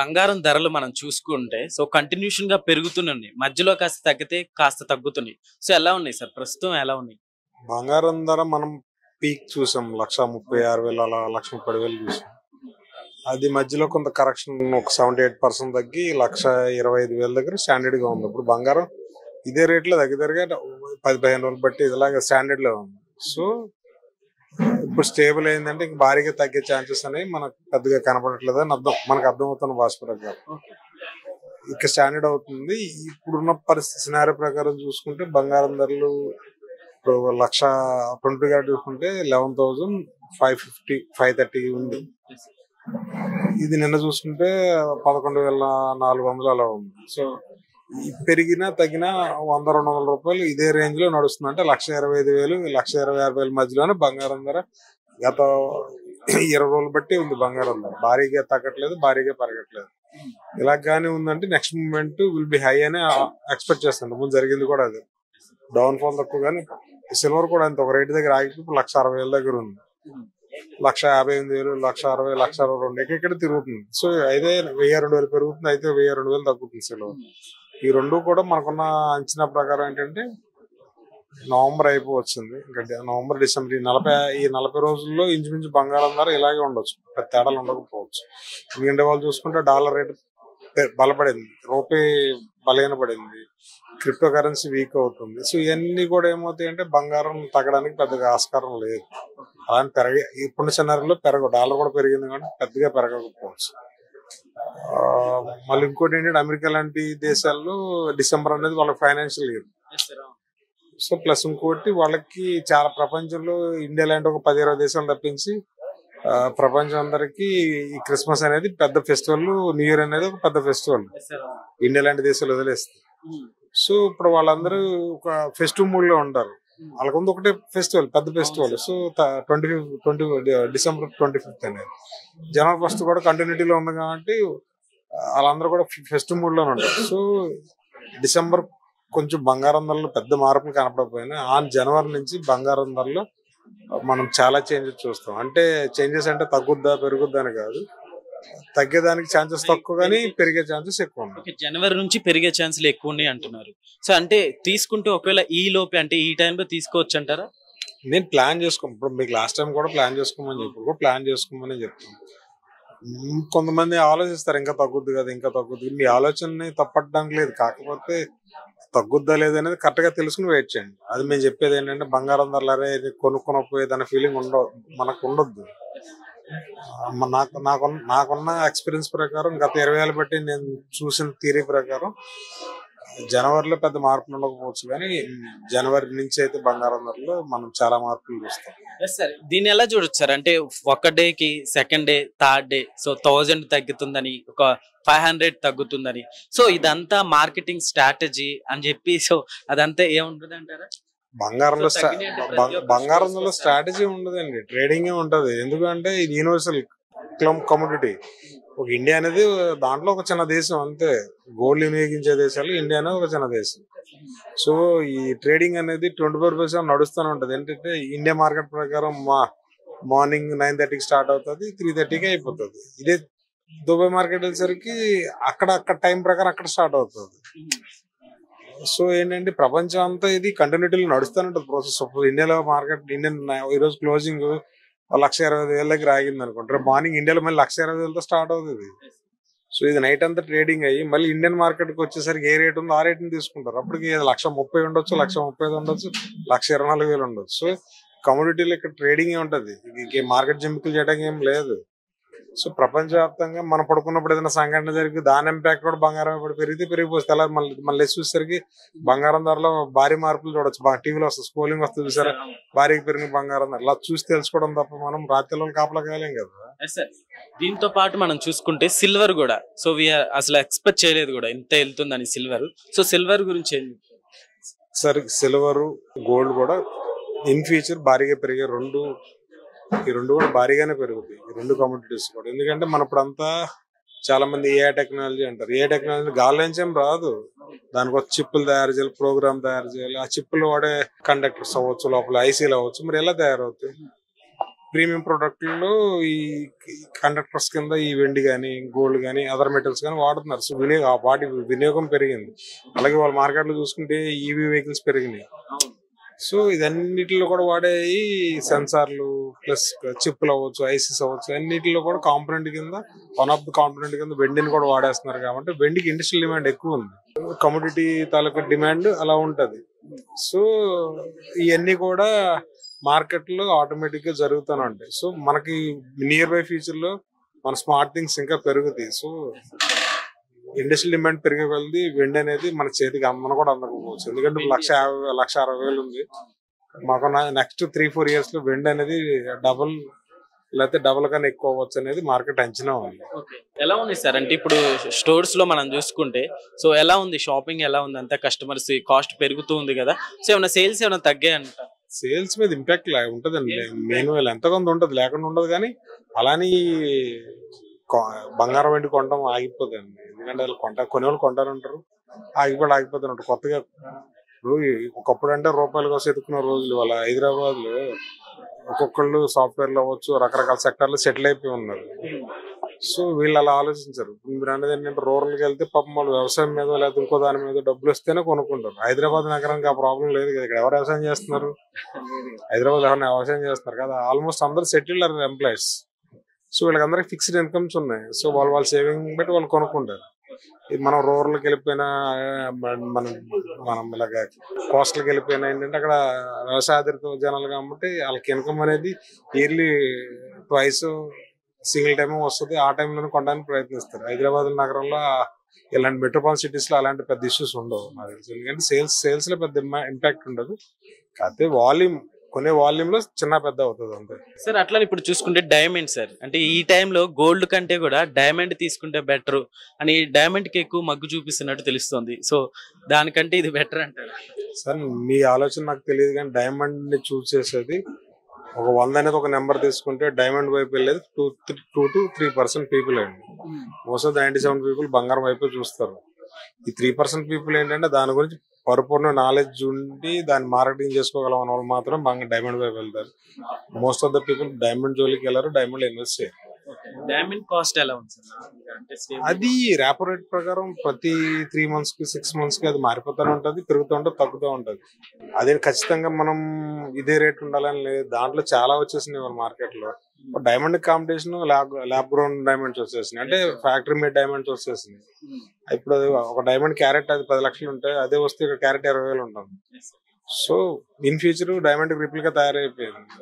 బంగారం ధరలు మనం చూసుకుంటే కంటిన్యూషన్ గా పెరుగుతున్నాయి. మధ్యలో కాస్త తగ్గితే కాస్త తగ్గుతున్నాయి. ఎలా ఉన్నాయి సార్? ప్రస్తుతం ఎలా ఉన్నాయి? బంగారం ధర మనం పీక్ చూసాం 1,36,000 అలా 1,30,000 చూసాం. అది మధ్యలో కొంత కరెక్షన్ ఒక 78% తగ్గి 1,25,000 దగ్గర స్టాండర్డ్ గా ఉంది. ఇప్పుడు బంగారం ఇదే రేట్ లో దగ్గరగా 10-15 రోజులు బట్టి ఇలాగ స్టాండర్డ్ లో ఉంది. సో ఇప్పుడు స్టేబుల్ అయిందంటే ఇంక భారీగా తగ్గే ఛాన్సెస్ అనేవి మనకు పెద్దగా కనపడట్లేదు అని అర్థం. మనకు అర్థమవుతున్న భాష ప్రకారం ఇక స్టాండర్డ్ అవుతుంది. ఇప్పుడున్న పరిస్థితి సినారీ ప్రకారం చూసుకుంటే బంగారం ధరలు ఇప్పుడు 1,20,000 గారు చూసుకుంటే 11,550 530 ఉంది. ఇది నిన్న చూసుకుంటే 11,400 అలా ఉంది. సో పెరిగినా తగ్గినా 100-200 రూపాయలు ఇదే రేంజ్ లో నడుస్తుంది. అంటే 1,25,000 1,26,000 మధ్యలోనే బంగారం ధర గత 20 రోజులు బట్టి ఉంది. బంగారం ధర భారీగా తగ్గట్లేదు, భారీగా పెరగట్లేదు. ఇలాగానే ఉందంటే next moment will be high అని ఎక్స్పెక్ట్ చేస్తాను. ముందు జరిగింది కూడా అదే. డౌన్ ఫాల్ తక్కువ, కానీ సిల్వర్ కూడా అంత ఒక రేటు దగ్గర ఆగి 1,60,000 దగ్గర ఉంది. 1,58,000 1,60,000 1,62,000 ఇక్కడ తిరుగుతుంది. సో అయితే 1,000-2,000 పెరుగుతుంది, అయితే 1,000-2,000 తగ్గుతుంది సిల్వర్. ఈ రెండు కూడా మనకున్న అంచనా ప్రకారం ఏంటంటే నవంబర్ అయిపోవచ్చింది. ఇంకా నవంబర్ డిసెంబర్ ఈ 40 రోజుల్లో ఇంచుమించు బంగారం ధర ఇలాగే ఉండొచ్చు, పెద్ద తేడాలు ఉండకపోవచ్చు. ఎందుకంటే వాళ్ళు చూసుకుంటే డాలర్ రేటు బలపడింది, రూపాయి బలహీనపడింది, క్రిప్టో కరెన్సీ వీక్ అవుతుంది. సో ఇవన్నీ కూడా ఏమవుతాయి అంటే బంగారం తగ్గడానికి పెద్దగా ఆస్కారం లేదు. అలాంటి ఇప్పుడు సినారీలో డాలర్ కూడా పెరిగింది కానీ పెద్దగా పెరగకపోవచ్చు. మళ్ళీ ఇంకోటి ఏంటంటే అమెరికా లాంటి దేశాల్లో డిసెంబర్ అనేది వాళ్ళకి ఫైనాన్షియల్ ఇయర్. సో ప్లస్ ఇంకోటి వాళ్ళకి చాలా ప్రపంచంలో ఇండియా లాంటి ఒక 10-20 దేశాలు తప్పించి ప్రపంచం అందరికి ఈ క్రిస్మస్ అనేది పెద్ద ఫెస్టివల్, న్యూ ఇయర్ అనేది ఒక పెద్ద ఫెస్టివల్ ఇండియా లాంటి దేశాలు వదిలేస్తాయి. సో ఇప్పుడు వాళ్ళందరూ ఒక ఫెస్టివ్ మూడ్ లో ఉంటారు. వాళ్ళకుంది ఒకటే ఫెస్టివల్, పెద్ద ఫెస్టివల్. సో డిసెంబర్ 25 అనేది జనవరి 1 కూడా కంటిన్యూటీలో ఉంది కాబట్టి వాళ్ళందరూ కూడా ఫెస్టివ్ మూడ్ లోనే ఉంటారు. సో డిసెంబర్ కొంచెం బంగారం ధరలో పెద్ద మార్పులు కనపడకపోయినా జనవరి నుంచి బంగారం ధరలో మనం చాలా చేంజెస్ చూస్తాం. అంటే చేంజెస్ అంటే తగ్గుద్దా పెరుగుద్దా అని కాదు, తగ్గేదానికి ఛాన్సెస్ తక్కువ కానీ పెరిగే ఛాన్సెస్ ఎక్కువ ఉన్నాయి. జనవరి నుంచి పెరిగే ఛాన్సులు ఎక్కువ ఉన్నాయి అంటున్నారు. సో అంటే తీసుకుంటే ఒకవేళ ఈ లోపే అంటే ఈ టైంలో తీసుకోవచ్చు అంటారా? నేను ప్లాన్ చేసుకోను. ఇప్పుడు మీకు లాస్ట్ టైం కూడా ప్లాన్ చేసుకోమని చెప్పి కూడా ప్లాన్ చేసుకోమని చెప్తాను. కొంతమంది ఆలోచిస్తారు ఇంకా తగ్గుద్ది కదా, ఇంకా తగ్గుద్ది. మీ ఆలోచనని తప్పట్టడానికి లేదు, కాకపోతే తగ్గుద్దా లేదనేది కరెక్ట్ గా తెలుసుకుని వెయిట్ చేయండి. అది మేము చెప్పేది ఏంటంటే బంగారం ధరలరే కొనుక్కొనపోయేదన్న ఫీలింగ్ మనకు ఉండొద్దు. నాకున్న ఎక్స్పీరియన్స్ ప్రకారం గత 20 ఏళ్ళ బట్టి నేను చూసిన థియరీ ప్రకారం జనవరిలో పెద్ద మార్పులు ఉండకపోవచ్చు, కానీ జనవరి నుంచి అయితే బంగారం ధరలో మనం చాలా మార్పులు చూస్తాం. సార్ దీన్ని ఎలా చూడొచ్చు సార్? అంటే ఒక డేకి సెకండ్ డే థర్డ్ డే 1,000 తగ్గుతుందని, ఒక 500 తగ్గుతుందని, సో ఇదంతా మార్కెటింగ్ స్ట్రాటజీ అని చెప్పి అదంతా ఏముంటుంది అంటారా? బంగారంలో స్ట్రాటజీ ఉండదండి, ట్రేడింగ్ ఉంటది. ఎందుకంటే ఇది యూనివర్సల్ కమోడిటీ. ఒక ఇండియా అనేది దాంట్లో ఒక చిన్న దేశం అంతే. గోల్డ్ వినియోగించే దేశాలు ఇండియా అనేది ఒక చిన్న దేశం. సో ఈ ట్రేడింగ్ అనేది 24/7 నడుస్తూనే ఉంటది. ఏంటంటే ఇండియా మార్కెట్ ప్రకారం మార్నింగ్ 9:30కి స్టార్ట్ అవుతుంది, 3:30కి అయిపోతుంది. ఇదే దుబాయ్ మార్కెట్ వెళ్ళేసరికి అక్కడ టైం ప్రకారం అక్కడ స్టార్ట్ అవుతుంది. సో ఏంటంటే ప్రపంచం అంతా ఇది కంటిన్యూటీలో నడుస్తూనే ఉంటుంది ప్రాసెస్. ఇండియాలో మార్కెట్ ఈరోజు క్లోజింగ్ 1,20,000 దగ్గర ఆగింది అనుకుంటారు, మార్నింగ్ ఇండియాలో మళ్ళీ 1,20,000తో స్టార్ట్ అవుతుంది. సో ఇది నైట్ అంతా ట్రేడింగ్ అయ్యి మళ్ళీ ఇండియన్ మార్కెట్ కి వచ్చేసరికి ఏ రేట్ ఉందో ఆ రేట్ ని తీసుకుంటారు. అప్పటికి 1,30,000 ఉండొచ్చు, 1,35,000 ఉండొచ్చు, 1,24,000 ఉండొచ్చు. సో కమోడిటీలో ఇక్కడ ట్రేడింగ్ ఉంటది, మార్కెట్ జిమ్మికలు చేయడానికి ఏం లేదు. సో ప్రపంచవ్యాప్తంగా మనం పడుకున్నప్పుడు ఏదైనా సంఘటన జరిగి దాని ఇంపాక్ట్ కూడా బంగారం ఇప్పుడు పెరిగిపోతే అలా మళ్ళీ చూసేసరికి బంగారం ధరలో భారీ మార్పులు చూడొచ్చు. టీవీలో వస్తుంది, స్కోలింగ్ వస్తుంది చూసారా, భారీగా పెరిగిన బంగారం ధర. అలా చూసి తెలుసుకోవడం తప్ప మనం రాత్రిలో కాపలా కాలేం కదా. దీంతో పాటు మనం చూసుకుంటే సిల్వర్ కూడా అసలు ఎక్స్పెక్ట్ చేయలేదు కూడా ఇంత వెళ్తుందని సిల్వర్. సో సిల్వర్ గురించి ఏంటి సరే? సిల్వర్ గోల్డ్ కూడా ఇన్ ఫ్యూచర్ భారీగా పెరిగే ఈ రెండు కూడా భారీగానే పెరుగుతాయి, ఈ రెండు కమోడిటీస్ కూడా. ఎందుకంటే మన ఇప్పుడంతా చాలా మంది ఏఐ టెక్నాలజీ అంటారు. ఏఐ టెక్నాలజీ గాలి నుంచి ఏం రాదు, దానికి ఒక చిప్పులు తయారు చేయాలి, ప్రోగ్రామ్ తయారు చేయాలి. ఆ చిప్పులు వాడే కండక్టర్స్ అవ్వచ్చు, లోపల ఐసీలు అవ్వచ్చు. మరి ఎలా తయారవుతాయి? ప్రీమియం ప్రొడక్ట్లో ఈ కండక్టర్స్ కింద ఈ వెండి కానీ గోల్డ్ కానీ అదర్ మెటల్స్ కానీ వాడుతున్నారు. సో వాటి వినియోగం పెరిగింది. అలాగే వాళ్ళ మార్కెట్లో చూసుకుంటే ఈవీ వెహికల్స్ పెరిగినాయి. సో ఇదన్నిటిలో కూడా వాడే సెన్సార్లు ప్లస్ చిప్లు అవ్వచ్చు, ఐసీస్ అవ్వచ్చు, అన్నిటిలో కూడా కాంపోనెంట్ కింద వన్ ఆఫ్ ది కాంపోనెంట్ కింద వెండిని కూడా వాడేస్తున్నారు. కాబట్టి వెండికి ఇండస్ట్రియల్ డిమాండ్ ఎక్కువ ఉంది. కమోడిటీ తాలూకా డిమాండ్ అలా ఉంటది. సో ఇవన్నీ కూడా మార్కెట్ లో ఆటోమేటిక్ గా జరుగుతూనే ఉంటాయి. సో మనకి నియర్ బై ఫ్యూచర్ లో మన స్మార్ట్ థింగ్స్ ఇంకా పెరుగుతాయి. సో ఇండస్ట్రియల్ డిమాండ్ పెరిగే కొలది వెండి అనేది మన చేతికి అమ్మను కూడా అందకపోవచ్చు. ఎందుకంటే 1,60,000 ఉంది. మాకు నెక్స్ట్ 3-4 years లో వెండి అనేది డబుల్ లేకపోతే డబుల్ కన్నా ఎక్కువ అవ్వచ్చు అనేది మార్కెట్ అంచనా ఉంది. ఎలా ఉంది సార్? అంటే ఇప్పుడు స్టోర్స్ లో మనం చూసుకుంటే సో ఎలా ఉంది షాపింగ్, ఎలా ఉంది? అంతా కస్టమర్స్ కాస్ట్ పెరుగుతూ ఉంది కదా, సో ఏమైనా సేల్స్ ఏమైనా తగ్గాయంట? సేల్స్ మీద ఇంపాక్ట్ ఉంటదండి. మెయిన్ ఎంత కొంత ఉంటది, లేకుండా ఉండదు. కానీ అలానే బంగారం వెండి కొనడం ఆగిపోతుంది. ఎందుకంటే వాళ్ళు కొనేవాళ్ళు కొంటారంటారు, ఆగిపోతారు. కొత్తగా ఇప్పుడు ఒకప్పుడు అంటే రూపాయల కోసం ఎదుకున్న రోజులు వాళ్ళ హైదరాబాద్ లో ఒక్కొక్కళ్ళు సాఫ్ట్వేర్ లో అవ్వచ్చు, రకరకాల సెక్టార్లు సెటిల్ అయిపోయి ఉన్నారు. సో వీళ్ళు అలా ఆలోచించారు. మీరు అనేది ఏంటంటే రూరల్కి వెళ్తే పాపం వాళ్ళు వ్యవసాయం మీద లేదా ఇంకో దాని మీద డబ్బులు వస్తేనే కొనుక్కుంటారు. హైదరాబాద్ నగరానికి ఆ ప్రాబ్లం లేదు కదా. ఇక్కడ ఎవరు వ్యవసాయం చేస్తున్నారు? హైదరాబాద్ ఎవరైనా వ్యవసాయం చేస్తున్నారు కదా. ఆల్మోస్ట్ అందరు సెటిల్డ్ ఆర్ ఎంప్లాయీస్. సో వీళ్ళకందరికి ఫిక్స్డ్ ఇన్కమ్స్ ఉన్నాయి. సో వాళ్ళ సేవింగ్ బట్టి వాళ్ళు కొనుక్కుంటారు. ఇది మనం రూరల్కి వెళ్ళిపోయినా మనం ఇలాగ కోస్టల్కి వెళ్ళిపోయినా ఏంటంటే అక్కడ వ్యవసాయాధారిత జనాలు కాబట్టి వాళ్ళకి ఇన్కమ్ అనేది ఇయర్లీ ట్వైస్ సింగిల్ టైం వస్తుంది. ఆ టైంలోనే కొనడానికి ప్రయత్నిస్తారు. హైదరాబాద్ నగరంలో ఇలాంటి మెట్రోపాలిటన్ సిటీస్ లో అలాంటి పెద్ద ఇష్యూస్ ఉండవు నాకు తెలిసి. ఎందుకంటే సేల్స్ లో పెద్ద ఇంపాక్ట్ ఉండదు. కాకపోతే కొనే వాల్యూమ్ లో చిన్న పెద్ద అవుతుంది అంతే సార్. అట్లా ఇప్పుడు చూసుకుంటే డైమండ్ సార్, అంటే ఈ టైంలో గోల్డ్ కంటే కూడా డైమండ్ తీసుకుంటే బెటర్ అని డైమండ్ కి ఎక్కువ మగ్గు చూపిస్తున్నట్టు తెలుస్తుంది. సో దానికంటే ఇది బెటర్ అంటారు సార్? మీ ఆలోచన నాకు తెలియదు, కానీ డైమండ్ ని చూస్ చేసేది ఒక 100 అనేది ఒక నెంబర్ తీసుకుంటే డైమండ్ వైపు వెళ్ళేది 2-3% పీపుల్ అండి. మోస్ట్ ఆఫ్ 97 పీపుల్ బంగారం వైపు చూస్తారు. ఈ 3% పీపుల్ ఏంటంటే దాని గురించి పరిపూర్ణ నాలెడ్జ్ ఉండి దాన్ని మార్కెటింగ్ చేసుకోగలం అన్న వాళ్ళు మాత్రం డైమండ్ వైపు వెళ్తారు. Most of the people diamond జోలికి వెళ్ళారు, డైమండ్ ఇన్వెస్ట్ చేయరు. డైమండ్ కాస్ట్ ఎలా ఉంది సార్? అది రేపో రేట్ ప్రకారం ప్రతి 3 months కి 6 months కి అది మారిపోతూనే ఉంటది, పెరుగుతూ ఉంటది, తగ్గుతూ ఉంటది. అదే ఖచ్చితంగా మనం ఇదే రేట్ ఉండాలని లేదు. దాంట్లో చాలా వచ్చేసినాయి మన మార్కెట్ లో. Diamond competition lab ground diamonds వచ్చేసినాయి, అంటే ఫ్యాక్టరీ మేడ్ డైమండ్స్ వచ్చేసినాయి. ఇప్పుడు ఒక డైమండ్ క్యారెట్ అది 10 లక్షలు ఉంటే అదే వస్తే ఇక్కడ క్యారెట్ 20,000 ఉంటుంది. So in future diamond replica తయారైపోయింది.